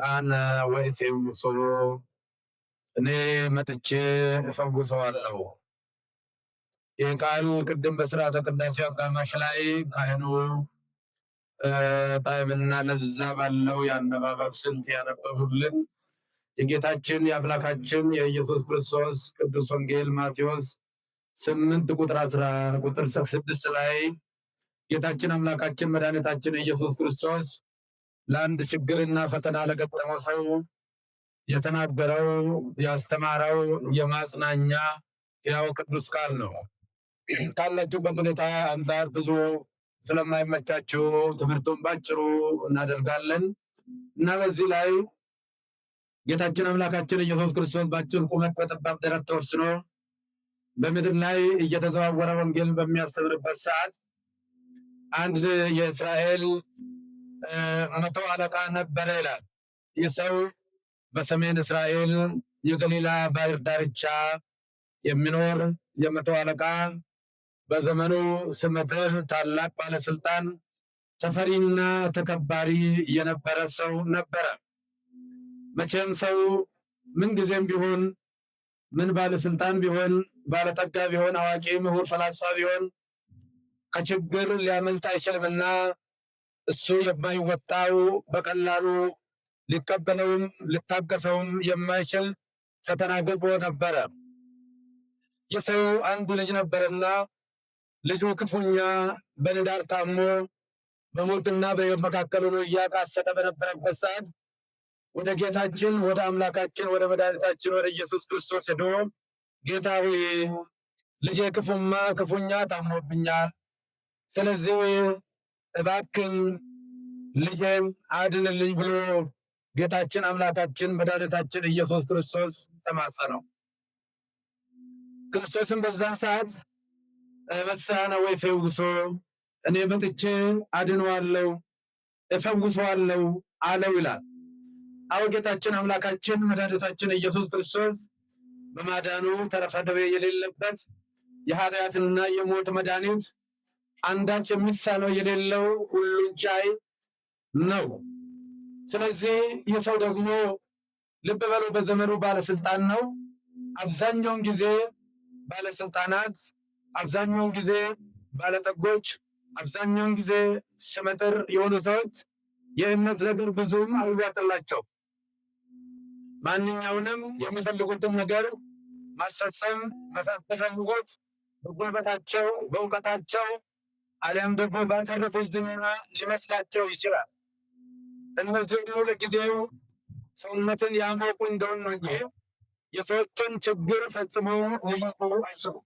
አነ ወእፌውሶ እኔ መጥቼ እፈውሰዋለሁ። ይህ ቃል ቅድም በሥርዓተ ቅዳሴ አጋማሽ ላይ ካህኑ ጣዕምና ለዛ ባለው የአነባበብ ስልት ያነበቡልን የጌታችን የአምላካችን የኢየሱስ ክርስቶስ ቅዱስ ወንጌል ማቴዎስ 8 ቁጥር 6 ላይ ጌታችን አምላካችን መድኃኒታችን ኢየሱስ ክርስቶስ ለአንድ ችግርና ፈተና ለገጠመው ሰው የተናገረው ያስተማረው የማጽናኛ ያው ቅዱስ ቃል ነው። ካላችሁበት ሁኔታ አንጻር ብዙ ስለማይመቻችሁ ትምህርቱን ባጭሩ እናደርጋለን እና በዚህ ላይ ጌታችን አምላካችን ኢየሱስ ክርስቶስ ባጭር ቁመት በጠባብ ደረት ተወስኖ በምድር ላይ እየተዘዋወረ ወንጌልን በሚያስተምርበት ሰዓት አንድ የእስራኤል 100 አለቃ ነበረ ይላል። ይህ ሰው በሰሜን እስራኤል የገሊላ ባህር ዳርቻ የሚኖር የ100 አለቃ በዘመኑ ስመጥር ታላቅ ባለስልጣን ተፈሪና ተከባሪ የነበረ ሰው ነበረ። መቼም ሰው ምን ጊዜም ቢሆን ምን ባለስልጣን ቢሆን ባለጠጋ ቢሆን አዋቂ ምሁር ፈላስፋ ቢሆን ከችግር ሊያመልጥ አይችልምና እሱ የማይወጣው በቀላሉ ሊቀበለውም ሊታገሰውም የማይችል ፈተና ገጥሞ ነበረ። የሰው አንድ ልጅ ነበርና ልጁ ክፉኛ በንዳድ ታሞ በሞትና በሕይወት መካከል ሆኖ እያቃሰተ በነበረበት ሰዓት ወደ ጌታችን ወደ አምላካችን ወደ መድኃኒታችን ወደ ኢየሱስ ክርስቶስ ሄዶ ጌታ ሆይ ልጄ ክፉኛ ታሞብኛል፣ ስለዚህ እባክን ልጄን አድንልኝ ብሎ ጌታችን አምላካችን መድኃኒታችን ኢየሱስ ክርስቶስ ተማጸነው። ክርስቶስን በዛ ሰዓት መሳነ ወይፈውሶ እኔ መጥቼ አድነዋለሁ እፈውሰዋለሁ አለው ይላል። አዎ ጌታችን አምላካችን መድኃኒታችን ኢየሱስ ክርስቶስ በማዳኑ ተረፈ ደዌ የሌለበት የኃጢአትና የሞት መድኃኒት አንዳች የሚሳነው የሌለው ሁሉን ቻይ ነው። ስለዚህ ይህ ሰው ደግሞ ልብ በሉ በዘመኑ ባለስልጣን ነው። አብዛኛውን ጊዜ ባለስልጣናት፣ አብዛኛውን ጊዜ ባለጠጎች፣ አብዛኛውን ጊዜ ስመጥር የሆኑ ሰዎች የእምነት ነገር ብዙም አይዋጥላቸው። ማንኛውንም የሚፈልጉትን ነገር ማስፈጸም በፈልጎት በጉልበታቸው በእውቀታቸው አሊያም ደግሞ ባተረፉት ዝና ሊመስላቸው ይችላል። እነዚህ ሁሉ ለጊዜው ሰውነትን ያሞቁ እንደሆነ ነው እንጂ የሰዎችን ችግር ፈጽሞ ሊሞቁ አይችሉም።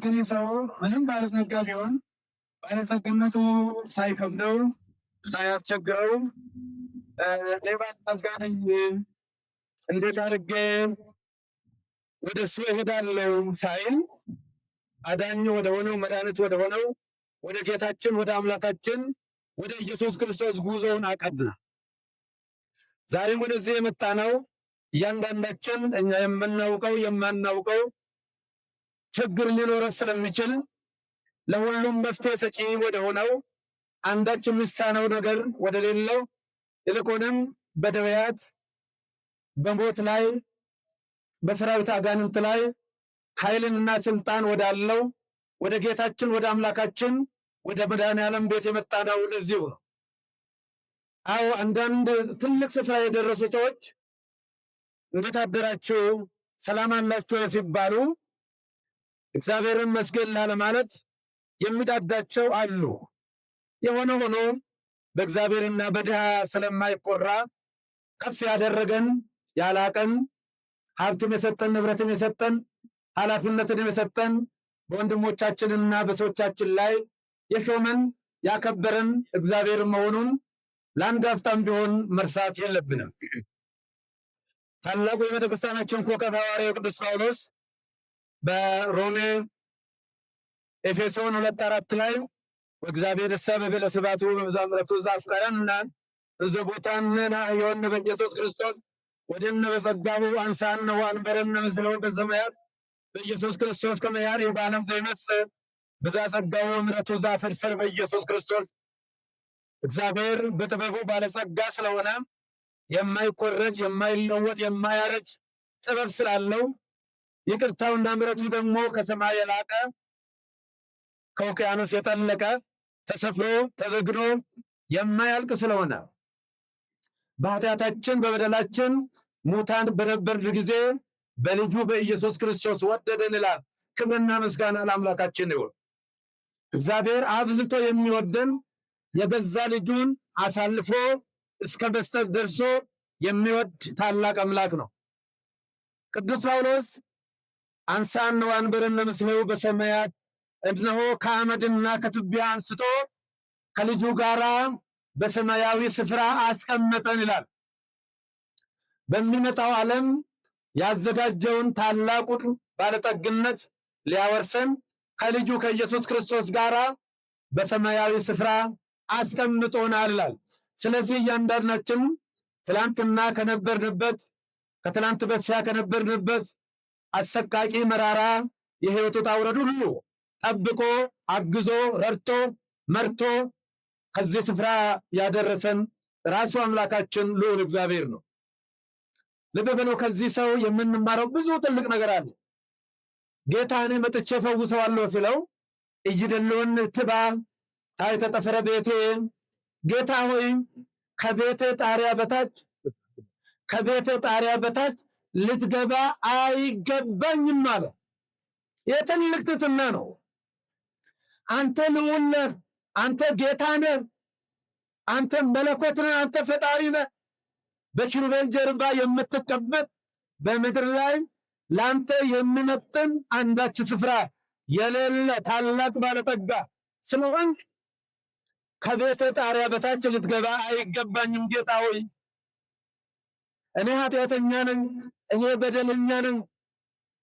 ግን ሰው ምንም ባለጸጋ ቢሆን ባለጸግነቱ ሳይከብደው ሳያስቸግረው እኔ ባለጸጋ ነኝ እንዴት አድርጌ ወደ እሱ እሄዳለሁ ሳይል አዳኝ ወደ ሆነው መድኃኒት ወደ ሆነው ወደ ጌታችን ወደ አምላካችን ወደ ኢየሱስ ክርስቶስ ጉዞውን አቀና። ዛሬም ወደዚህ የመጣነው እያንዳንዳችን እኛ የምናውቀው የማናውቀው ችግር ሊኖረን ስለሚችል ለሁሉም መፍትሄ ሰጪ ወደ ሆነው አንዳች የሚሳነው ነገር ወደ ሌለው ይልቁንም በደዌያት በሞት ላይ በሰራዊት አጋንንት ላይ ኃይልና ስልጣን ወዳለው ወደ ጌታችን ወደ አምላካችን ወደ መድኃኔዓለም ቤት የመጣነው ለዚሁ ነው። አዎ አንዳንድ ትልቅ ስፍራ የደረሱ ሰዎች እንዴት አደራችሁ ሰላም አላችሁ ሲባሉ እግዚአብሔርን መስገን ላለማለት የሚዳዳቸው አሉ። የሆነ ሆኖ በእግዚአብሔርና በድሃ ስለማይቆራ ከፍ ያደረገን ያላቀን ሀብትም የሰጠን ንብረትም የሰጠን ኃላፊነትን የሰጠን በወንድሞቻችንና በሰዎቻችን ላይ የሾመን ያከበረን እግዚአብሔር መሆኑን ለአንድ አፍታም ቢሆን መርሳት የለብንም። ታላቁ የቤተክርስቲያናችን ኮከብ ሐዋርያው ቅዱስ ጳውሎስ በሮሜ ኤፌሶን 2:4 ላይ ወእግዚአብሔር ሰበ በለስባቱ በመዛምረቱ ዘአፍቀረና ዘቦታንና የሆነ በኢየሱስ ክርስቶስ ወደነ በጸጋው አንሳን ወአንበረነ ምስለው በሰማያት በኢየሱስ ክርስቶስ ከመያር የባለም ዘይመጽ በዛ ጸጋው ምሕረቱ ዛፈርፈር በኢየሱስ ክርስቶስ እግዚአብሔር በጥበቡ ባለጸጋ ስለሆነ የማይቆረጅ የማይለወጥ የማያረጅ ጥበብ ስላለው ይቅርታውና ምሕረቱ ደግሞ ከሰማይ የላቀ ከውቅያኖስ የጠለቀ ተሰፍሮ ተዘግኖ የማያልቅ ስለሆነ በኃጢአታችን በበደላችን ሙታን በነበርን ጊዜ በልጁ በኢየሱስ ክርስቶስ ወደደን ይላል። ክብርና ምስጋና ለአምላካችን ይሁን። እግዚአብሔር አብዝቶ የሚወደን የገዛ ልጁን አሳልፎ እስከ መስጠት ደርሶ የሚወድ ታላቅ አምላክ ነው። ቅዱስ ጳውሎስ አንሳን ወአንበረነ ምስሌሁ በሰማያት እነሆ ከአመድና ከትቢያ አንስቶ ከልጁ ጋራ በሰማያዊ ስፍራ አስቀመጠን ይላል። በሚመጣው ዓለም ያዘጋጀውን ታላቁን ባለጠግነት ሊያወርሰን ከልጁ ከኢየሱስ ክርስቶስ ጋራ በሰማያዊ ስፍራ አስቀምጦናል ይላል። ስለዚህ እያንዳንዳችን ትላንትና ከነበርንበት ከትላንት በስቲያ ከነበርንበት አሰቃቂ መራራ የሕይወት ውጣ ውረድ ሁሉ ጠብቆ አግዞ ረድቶ መርቶ ከዚህ ስፍራ ያደረሰን ራሱ አምላካችን ልዑል እግዚአብሔር ነው። ልብ በሉ፣ ከዚህ ሰው የምንማረው ብዙ ትልቅ ነገር አለ። ጌታ እኔ መጥቼ ፈውሰዋለሁ ሲለው እይደለውን ትባ ታሕተ ጠፈረ ቤቴ፣ ጌታ ሆይ ከቤቴ ጣሪያ በታች ልትገባ አይገባኝም አለ። የትልቅ ትሕትና ነው። አንተ ልዑል ነህ፣ አንተ ጌታ ነህ፣ አንተ መለኮት ነህ፣ አንተ ፈጣሪ ነህ። በኪሩቤል ጀርባ የምትቀመጥ በምድር ላይ ለአንተ የሚመጥን አንዳች ስፍራ የሌለ ታላቅ ባለጠጋ ስለሆንክ ከቤተ ጣሪያ በታች ልትገባ አይገባኝም። ጌታ ሆይ እኔ ኃጢአተኛ ነኝ፣ እኔ በደለኛ ነኝ፣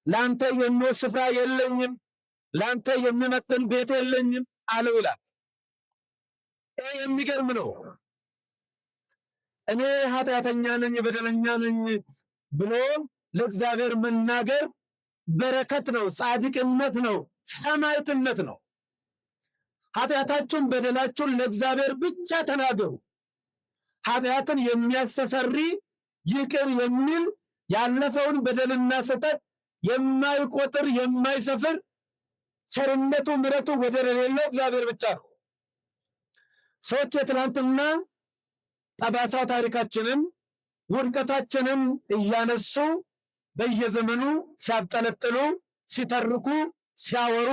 ለአንተ የሚሆን ስፍራ የለኝም፣ ለአንተ የሚመጥን ቤት የለኝም አለው ይላል። ይህ የሚገርም ነው። እኔ ኃጢአተኛ ነኝ በደለኛ ነኝ ብሎ ለእግዚአብሔር መናገር በረከት ነው፣ ጻድቅነት ነው፣ ሰማዕትነት ነው። ኃጢአታችሁን በደላችሁን ለእግዚአብሔር ብቻ ተናገሩ። ኃጢአትን የሚያስተሰሪ ይቅር የሚል ያለፈውን በደልና ስህተት የማይቆጥር የማይሰፍር ቸርነቱ ምሕረቱ ወደር የሌለው እግዚአብሔር ብቻ ነው። ሰዎች የትናንትና ጠባሳ ታሪካችንን ውድቀታችንን እያነሱ በየዘመኑ ሲያብጠለጥሉ፣ ሲተርኩ፣ ሲያወሩ፣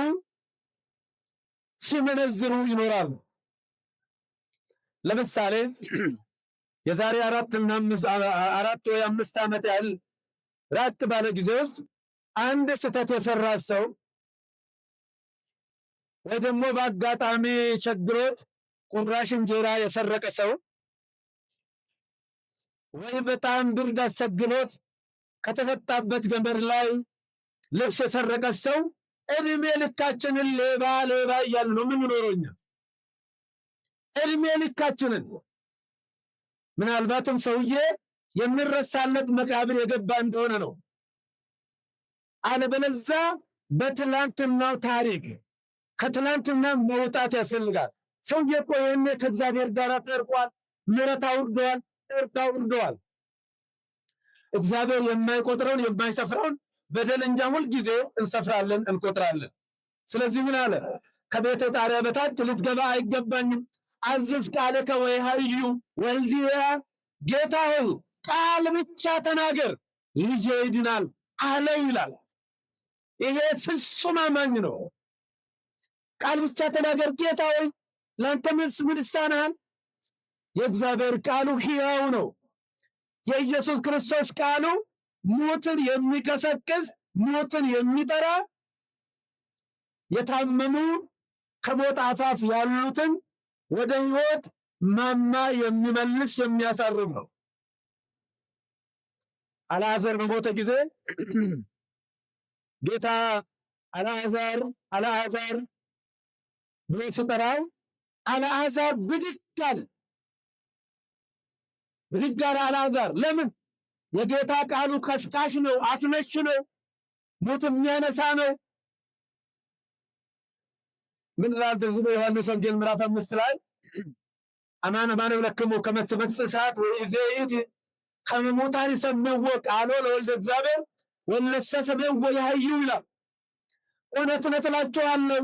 ሲመነዝሩ ይኖራሉ። ለምሳሌ የዛሬ 4 ወይ 5 ዓመት ያህል ራቅ ባለ ጊዜ ውስጥ አንድ ስህተት የሰራ ሰው ወይ ደግሞ በአጋጣሚ ቸግሮት ቁራሽ እንጀራ የሰረቀ ሰው ወይ በጣም ብርድ አስቸግሮት ከተፈታበት ገመድ ላይ ልብስ የሰረቀ ሰው እድሜ ልካችንን ሌባ ሌባ እያልን ነው የምንኖረው እኛ። እድሜ ልካችንን ምናልባትም ሰውዬ የምንረሳለት መቃብር የገባ እንደሆነ ነው። አለበለዚያ በትላንትናው ታሪክ ከትላንትና መውጣት ያስፈልጋል። ሰውዬ እኮ ይሄኔ ከእግዚአብሔር ጋር ተርቋል፣ ምሕረት አውርደዋል፣ እርቅ አውርደዋል። እግዚአብሔር የማይቆጥረውን የማይሰፍረውን በደል እንጃ ሁልጊዜ እንሰፍራለን እንቆጥራለን። ስለዚህ ምን አለ? ከቤተ ጣሪያ በታች ልትገባ አይገባኝም። አዝዝ ቃልከ ወይሃዩ ወልድየ፣ ጌታ ሆይ ቃል ብቻ ተናገር ልጄ ይድናል አለው ይላል። ይሄ ፍጹም አማኝ ነው። ቃል ብቻ ተናገር ጌታ ሆይ፣ ለአንተ ምን ይሳንሃል? የእግዚአብሔር ቃሉ ሕያው ነው። የኢየሱስ ክርስቶስ ቃሉ ሞትን የሚቀሰቅስ ሞትን የሚጠራ የታመሙ ከሞት አፋፍ ያሉትን ወደ ሕይወት ማማ የሚመልስ የሚያሳርፍ ነው። አልዓዛር በሞተ ጊዜ ጌታ አልዓዛር አልዓዛር ብሎ ሲጠራው አልዓዛር ብድግ አለ። ብድግ አለ አልዓዛር። ለምን? የጌታ ቃሉ ቀስቃሽ ነው፣ አስነሽ ነው፣ ሞት የሚያነሳ ነው። ምን ይላል በዚህ በዮሐንስ ወንጌል ምዕራፍ 5 ላይ አማን አማን እብለክሙ ከመ ትመጽእ ሰዓት ወኢዜኢት ከመሙታን ይሰምዕዎ ቃሎ ለወልደ እግዚአብሔር ወለሰ ሰምዕዎ ያህዩ ይላል። እውነት እውነት እላችኋለሁ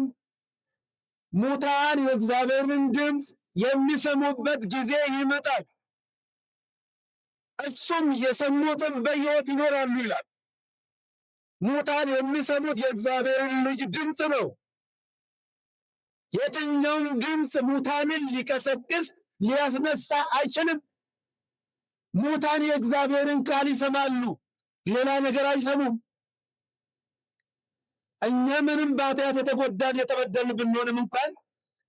ሙታን የእግዚአብሔርን ድምፅ የሚሰሙበት ጊዜ ይመጣል፣ እሱም የሰሙትም በሕይወት ይኖራሉ ይላል። ሙታን የሚሰሙት የእግዚአብሔርን ልጅ ድምፅ ነው። የትኛውም ድምፅ ሙታንን ሊቀሰቅስ ሊያስነሳ አይችልም። ሙታን የእግዚአብሔርን ቃል ይሰማሉ፣ ሌላ ነገር አይሰሙም። እኛ ምንም በኃጢአት የተጎዳን የተበደልን ብንሆንም እንኳን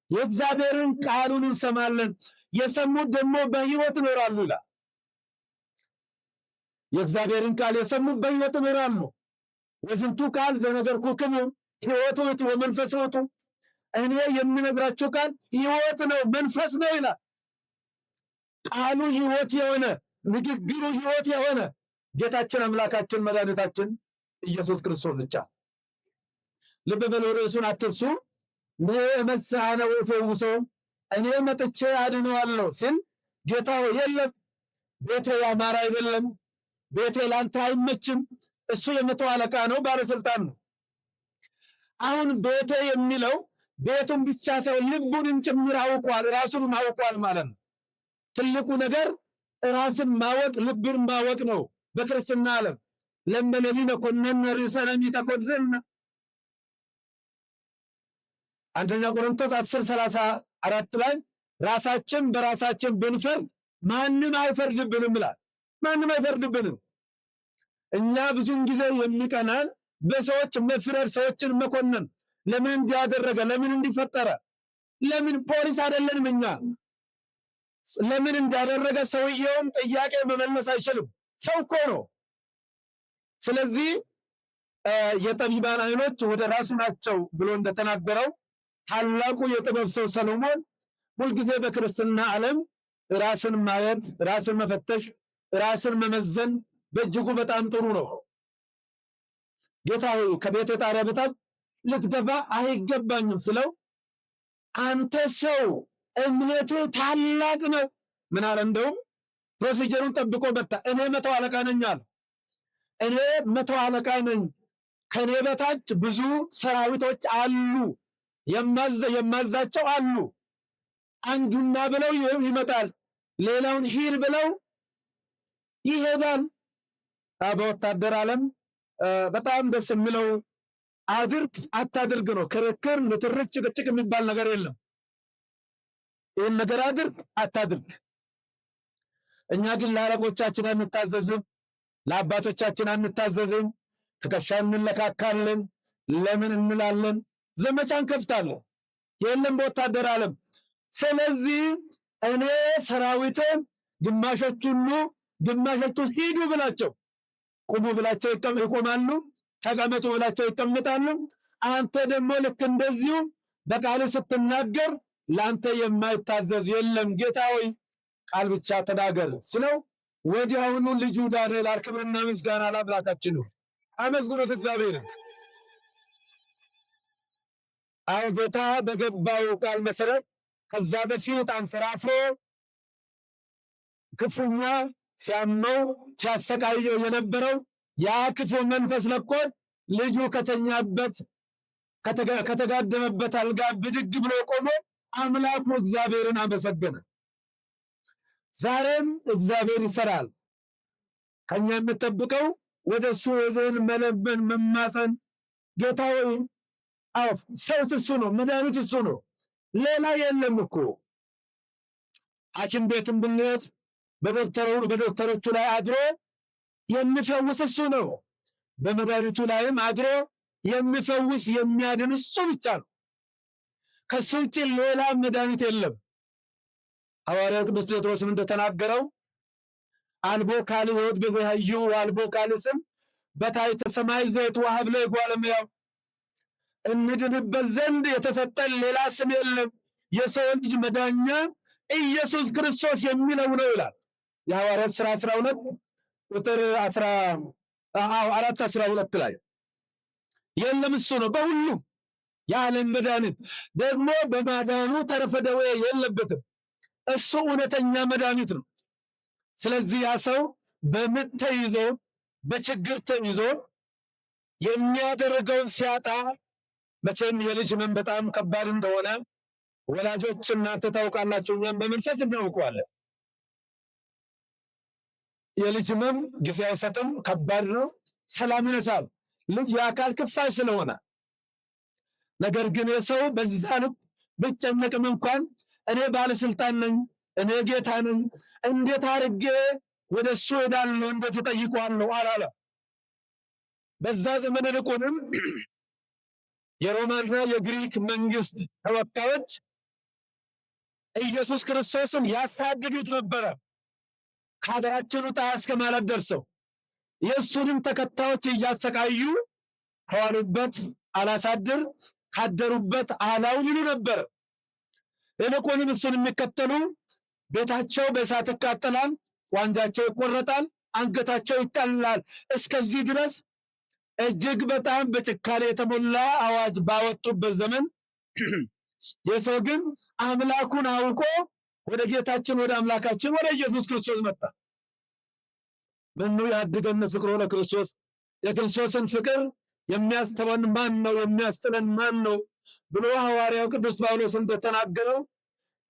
የእግዚአብሔርን ቃሉን እንሰማለን፣ የሰሙት ደግሞ በሕይወት ይኖራሉ ይላል። የእግዚአብሔርን ቃል የሰሙት በሕይወት ይኖራሉ። ወዝንቱ ቃል ዘነገርኩክሙ ሕይወት ውእቱ ወመንፈስ ውእቱ፣ እኔ የምነግራችሁ ቃል ሕይወት ነው መንፈስ ነው ይላል። ቃሉ ሕይወት የሆነ ንግግሩ ሕይወት የሆነ ጌታችን አምላካችን መድኃኒታችን ኢየሱስ ክርስቶስ ብቻ። ልብ በሉ፣ ርዕሱን አትርሱ። እመጽእ አነ ወእፈውሶ፣ እኔ መጥቼ አድነዋለሁ ሲል ጌታ ሆይ የለም ቤቴ ያማረ አይደለም፣ ቤቴ ላንተ አይመችም። እሱ የመቶ አለቃ ነው፣ ባለስልጣን ነው። አሁን ቤቴ የሚለው ቤቱን ብቻ ሳይሆን ልቡንም ጭምር አውቋል፣ ራሱንም አውቋል ማለት ነው። ትልቁ ነገር ራስን ማወቅ ልብን ማወቅ ነው። በክርስትና ዓለም ለመለሊነ ኮነነ ርእሰነ ሚተኮዝነ አንደኛ ቆሮንቶስ 10:34 ላይ ራሳችን በራሳችን ብንፈርድ ማንም አይፈርድብንም ይላል። ማንም አይፈርድብንም። እኛ ብዙን ጊዜ የሚቀናን በሰዎች መፍረድ፣ ሰዎችን መኮነን። ለምን እንዲያደረገ፣ ለምን እንዲፈጠረ፣ ለምን ፖሊስ አይደለንም እኛ። ለምን እንዳደረገ ሰውየውም ጥያቄ መመለስ አይችልም። ሰው እኮ ነው። ስለዚህ የጠቢባን ዓይኖች ወደ ራሱ ናቸው ብሎ እንደተናገረው ታላቁ የጥበብ ሰው ሰሎሞን ሁልጊዜ በክርስትና ዓለም ራስን ማየት፣ ራስን መፈተሽ፣ ራስን መመዘን በእጅጉ በጣም ጥሩ ነው። ጌታ ሆይ ከቤቴ ጣሪያ በታች ልትገባ አይገባኝም ስለው አንተ ሰው እምነትህ ታላቅ ነው። ምን አለ? እንደውም ፕሮሲጀሩን ጠብቆ መጣ። እኔ መቶ አለቃ ነኝ አለ። እኔ መቶ አለቃ ነኝ፣ ከኔ በታች ብዙ ሰራዊቶች አሉ፣ የማዛቸው አሉ። አንዱና ብለው ይመጣል፣ ሌላውን ሂድ ብለው ይሄዳል። በወታደር ዓለም በጣም ደስ የሚለው አድርግ አታድርግ ነው። ክርክር፣ ንትርክ፣ ጭቅጭቅ የሚባል ነገር የለም። ይህን ነገር አድርግ አታድርግ። እኛ ግን ለአለቆቻችን አንታዘዝም፣ ለአባቶቻችን አንታዘዝም። ትከሻ እንለካካለን፣ ለምን እንላለን፣ ዘመቻ እንከፍታለን። የለም በወታደር ዓለም። ስለዚህ እኔ ሰራዊትን ግማሾቹ ሁሉ ግማሾቹ ሂዱ ብላቸው፣ ቁሙ ብላቸው ይቆማሉ፣ ተቀመጡ ብላቸው ይቀመጣሉ። አንተ ደግሞ ልክ እንደዚሁ በቃል ስትናገር ለአንተ የማይታዘዝ የለም። ጌታ ሆይ ቃል ብቻ ተናገር ስለው ወዲያውኑ ልጁ ዳነ ይላል። ክብርና ምስጋና ለአምላካችን ነው። አመስግኑት እግዚአብሔርን። አሁን ጌታ በገባው ቃል መሰረት ከዛ በፊት አንፈራፍሮ ክፉኛ ሲያመው ሲያሰቃየው የነበረው ያ ክፉ መንፈስ ለቆት ልጁ ከተኛበት ከተጋደመበት አልጋ ብድግ ብሎ ቆሞ አምላኩ እግዚአብሔርን አመሰገነ። ዛሬም እግዚአብሔር ይሰራል። ከኛ የምጠብቀው ወደ እሱ ሄደን መለመን፣ መማፀን። ጌታ ሆይ ሰውስ እሱ ነው፣ መድኃኒት እሱ ነው፣ ሌላ የለም እኮ። ሐኪም ቤትም ብንሄድ በዶክተሮቹ ላይ አድሮ የሚፈውስ እሱ ነው። በመድኃኒቱ ላይም አድሮ የሚፈውስ የሚያድን እሱ ብቻ ነው። ከሱ ውጭ ሌላ መድኃኒት የለም። ሐዋርያው ቅዱስ ጴጥሮስም እንደተናገረው አልቦ ካል ሕይወት በዘያዩ አልቦ ካል ስም በታሕተ ሰማይ ዘየትወሀብ ለእጓለ እመሕያው፣ እንድንበት ዘንድ የተሰጠን ሌላ ስም የለም፣ የሰው ልጅ መዳኛ ኢየሱስ ክርስቶስ የሚለው ነው ይላል። የሐዋርያት ሥራ 12 ቁጥር 4:12 ላይ የለም እሱ ነው በሁሉም የዓለም መድኃኒት። ደግሞ በማዳኑ ተረፈ ደዌ የለበትም። እሱ እውነተኛ መድኃኒት ነው። ስለዚህ ያ ሰው በምጥ ተይዞ በችግር ተይዞ የሚያደርገውን ሲያጣ መቼም የልጅ ሕመም በጣም ከባድ እንደሆነ ወላጆች እናንተ ታውቃላችሁ፣ እኛም በመንፈስ እናውቀዋለን። የልጅ ሕመም ጊዜ አይሰጥም፣ ከባድ ነው፣ ሰላም ይነሳል። ልጅ የአካል ክፋይ ስለሆነ ነገር ግን የሰው በዚህ ልብ ብጨነቅም እንኳን እኔ ባለስልጣን ነኝ፣ እኔ ጌታ ነኝ፣ እንዴት አድርጌ ወደ እሱ ሄዳለሁ፣ እንዴት እጠይቀዋለሁ አላለ። በዛ ዘመን ይልቁንም የሮማና የግሪክ መንግስት ተወካዮች ኢየሱስ ክርስቶስን ያሳድዱት ነበረ። ከሀገራችን ውጣ እስከ ማለት ደርሰው የእሱንም ተከታዮች እያሰቃዩ ከዋሉበት አላሳድር ካደሩበት አላውል ይሉ ነበር። ይልቁንም እሱን የሚከተሉ ቤታቸው በእሳት ይቃጠላል፣ ዋንጃቸው ይቆረጣል፣ አንገታቸው ይቀላል። እስከዚህ ድረስ እጅግ በጣም በጭካኔ የተሞላ አዋጅ ባወጡበት ዘመን የሰው ግን አምላኩን አውቆ ወደ ጌታችን ወደ አምላካችን ወደ ኢየሱስ ክርስቶስ መጣ። ምኑ ያድገን ፍቅሮ ለክርስቶስ። የክርስቶስን ፍቅር የሚያስተወን ማን ነው? የሚያስጥለን ማን ነው ብሎ ሐዋርያው ቅዱስ ጳውሎስ እንደተናገረው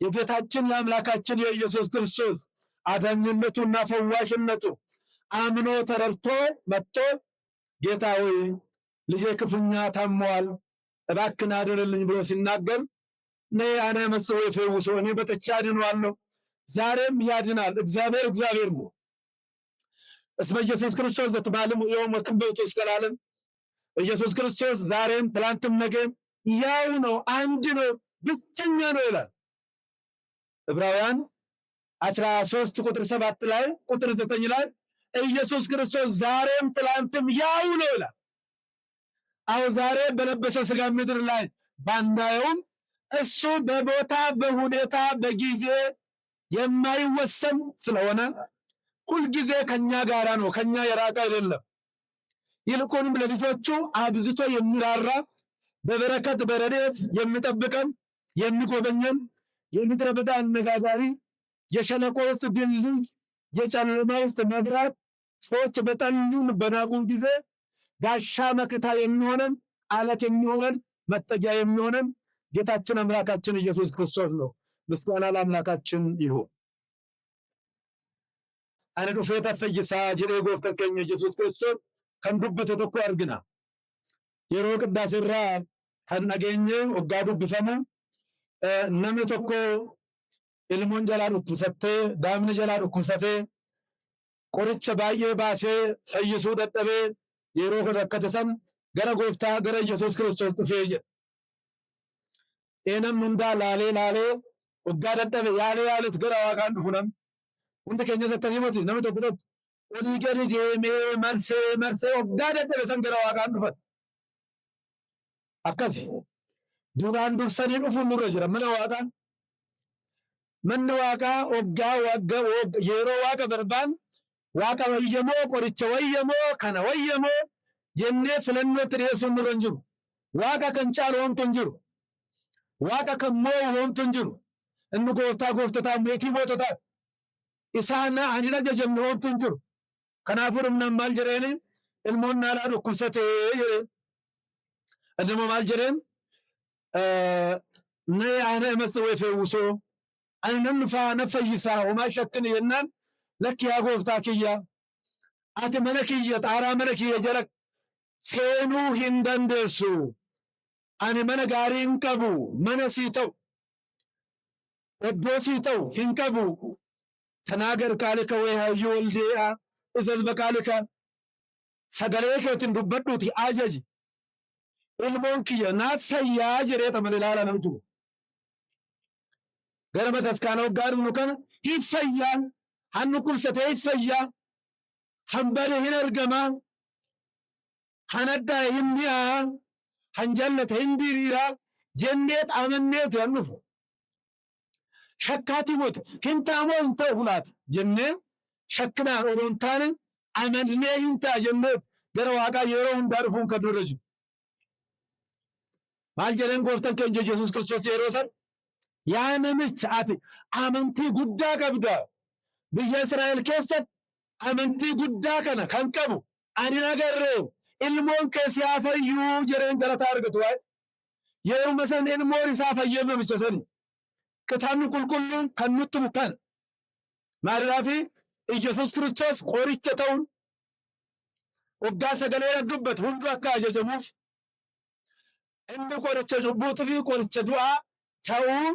የጌታችን የአምላካችን የኢየሱስ ክርስቶስ አዳኝነቱና ፈዋሽነቱ አምኖ ተረድቶ መጥቶ ጌታ ሆይ ልጄ ክፉኛ ታሟል፣ እባክህን አድርልኝ ብሎ ሲናገር ነይ አነ መጽኡ ይፈውሶ፣ እኔ በጥቻ አድነዋለሁ። ዛሬም ያድናል። እግዚአብሔር ነው። እስመ ኢየሱስ ክርስቶስ ዘትባልም የውመ ቅንብርቱ እስከ ለዓለም። ኢየሱስ ክርስቶስ ዛሬም ትላንትም ነገም ያው ነው፣ አንድ ነው፣ ብቸኛ ነው ይላል ዕብራውያን 13 ቁጥር 7 ላይ ቁጥር 9 ላይ ኢየሱስ ክርስቶስ ዛሬም ትላንትም ያው ነው ይላል። አው ዛሬ በለበሰው ሥጋ ምድር ላይ ባናየውም እሱ በቦታ በሁኔታ በጊዜ የማይወሰን ስለሆነ ሁልጊዜ ከኛ ጋራ ነው፣ ከኛ የራቀ አይደለም። ይልቁንም ለልጆቹ አብዝቶ የሚራራ በበረከት በረድኤት የሚጠብቀን የሚጎበኘን የምድረ በዳ አነጋጋሪ የሸለቆ ውስጥ ድልድይ የጨለማ ውስጥ መብራት ሰዎች በጠሉን በናቁን ጊዜ ጋሻ መከታ የሚሆነን አለት የሚሆነን መጠጊያ የሚሆነን ጌታችን አምላካችን ኢየሱስ ክርስቶስ ነው። ምስጋና ለአምላካችን ይሁን። አነ ዱፌታ ፈይሳ ጅሬ ጎፍተን ከኛ ኢየሱስ ክርስቶስ ከንዱበት ተኮ አርግና የሮ ቅዳሴራ ከነገኘ ወጋዱ ቢፈሙ ነም ተኮ ilmoon jalaa dhukkubsattee daamni jalaa dhukkubsatee qoricha baay'ee baasee fayyisuu dadhabee yeroo kana rakkate san gara gooftaa gara Yesuus Kiristoos dhufee jedha. Namni hundaa laalee waggaa dadhabe yaaleetu gara waaqaan dhufu namni hundi keenyas akkasii miti. Namni tokko olii gadi deemee marsee waggaa dadhabe san gara waaqaan dhufata. Akkasi duraan dursanii dhufuun nurra jira mana waaqaan. Manni waaqaa yeroo waaqa barbaan waaqa wayyamoo qoricha wayyamoo kana wayyamoo jennee filannootti dhiyeessuun nurra hin jiru. Waaqa kan caalu homtu hin jiru. Waaqa kan moo'u homtu hin jiru. Inni gooftotaa meetii moototaati. Isaan ani ajajamne homtu hin jiru. Kanaafuu dhumnaan maal jedheeni ilmoon naalaa dhukkubsatee jedheen. Adduma maal jedheen nee ana emassi wayfeewwisoo አይነን ፋነ ፈይሳ ወማሸክን የናን ለክ ያ ጎፍታ ኪያ አተ መለክየ ጣራ መለክየ ጀረክ ሴኑ ሂንደንደሱ አነ መነጋሪን ቀቡ መነሲተው ወዶሲተው ሂንቀቡ ተናገር ካልከ ወይ ሀዩ ወልዲያ እዘዝ በቃልከ ሰገሌከትን ዱበዱቲ አጀጅ ኢልሞንክየ ናፈያ ጀሬ ተመለላላ ነምቱ ገረመ ተስካነው ጋር ነው ከነ ይፈያል ሐንኩል ሰተ ይፈያ ሐንበለ ይነርገማ ሐነዳ ይምያ ሐንጀለተ እንዲሪራ ጀኔት አመኔት ያንፉ ሸካቲ ሞት ሂንታሞ እንተ ሁላት ጀኔ ሸክና ኦሮንታን አመንኔ ሂንታ ጀኔት ገረዋቃ የሮ እንዳርፉን ከደረጁ ማልጀለን ጎፍተን ከንጀ ኢየሱስ ክርስቶስ የሮሰን ያነምች አት አመንቲ ጉዳ ቀብዳ በእስራኤል ከሰት amantii guddaa kana kan qabu ani nagarree ilmoon kee si haa fayyuu jedheen galataa argatu waa'ee yeruma san ilmoon isaa fayyee namicha sani kitaabni qulqulluun kan nutti mukan maaliidhaafi Iyyasuus Kiristoos qoricha ta'uun waggaa sagalee dubbatu hundi akka ajajamuuf inni qoricha cubbuutii fi qoricha du'aa ta'uu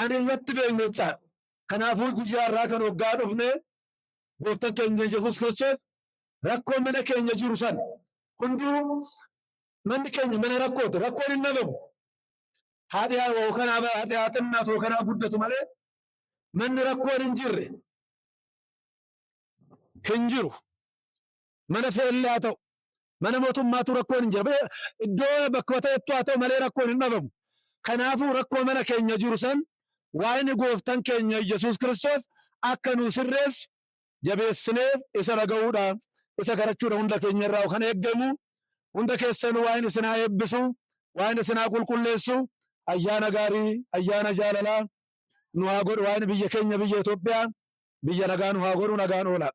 ani irratti beekne jechaadha. Kanaafuu guyyaa irraa kan waggaa dhufne gooftaan keenya Iyyasuus Kiristoos rakkoo mana keenya jiru san hunduu manni keenya mana rakkooti. Rakkoon hin dhabamu. Haadhi xinnaa ta'uu kanaa guddatu malee manni rakkoon hin jirre hin jiru. Mana fe'ellee haa ta'u, mana mootummaatu rakkoon hin jiru. Iddoo bakka ta'ettu haa ta'u malee rakkoon hin dhabamu. Kanaafuu rakkoo mana keenya jiru san waa'ee gooftaan keenya Iyyasuus Kiristoos akka nu sirreessu jabeessinee isa dhaga'uudhaan isa kadhachuudha hunda keenya irraa kan eeggamu. Hunda keessanuu waa'een isin haa eebbisu, waa'een isin haa qulqulleessu, ayyaana gaarii, ayyaana jaalalaa nu haa godhu. Waa'een biyya keenya biyya Itoophiyaa biyya nagaa nu haa godhu, nagaan oola.